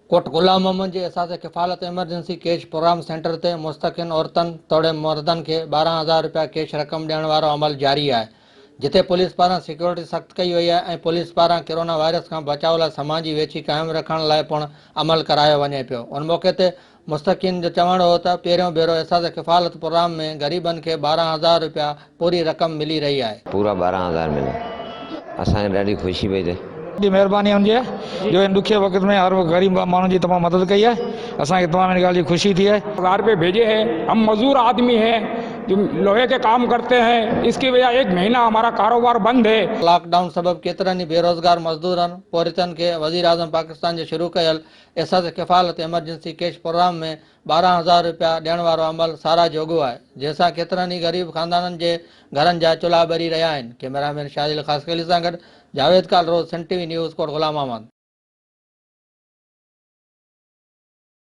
कोट गुलाम मोहम्मद जी असासे किफ़ालत emergency cash programme centre ते मुस्तकिन औरतन तोड़े मर्दन के 12,000 रुपया कैश रक़म ॾियण वारो अमल जारी है, जिते पुलिस पारां सिक्योरिटी सख्त कई वई है ऐं पुलिस पारां कोरोना वायरस खां बचाव लाइ समाजी वेची कायम रखण लाइ पिणु अमल करायो वञे पियो। उन मौके ते मुस्तकिन जो चवण हो त पहिरियों भेरो असासे किफ़ालत प्रोग्राम में ग़रीबन के 12,000 रुपया पूरी रक़म मिली रही है। पूरा 12,000 मिले, असांखे ॾाढी ख़ुशी पई थिए। दी मेहरबानी हुनजी आहे जो इन दुखे वक़्त में हर गरीब माण्हुनि जी तमामु मदद कई है। असांखे तमामु इन ॻाल्हि जी ख़ुशी थी है। 1000 रुपये भेजे हैं। हम मजदूर आदमी हैं जो लोहे के काम करते हैं, इसकी वजह 1 महीना हमारा कारोबार बंद है। लॉकडाउन सबब केतरनि ई बेरोजगार मजदूरनि पोरितनि के वज़ीर आज़म पाकिस्तान जे शुरू कयल एसास किफ़ालत एमरजेंसी कैश प्रोग्राम में 12,000 रुपया ॾियण वारो अमल सारा जोॻो आहे, जंहिंसां केतिरनि ई ग़रीब ख़ानदाननि जे घरनि जा चुल्हा ॿरी रहिया आहिनि। कैमरामैन शाहिल ख़ासकली सां गॾु जावेद कालरोज़, सन टीवी न्यूज़, कोट गुलाम मोहम्मद।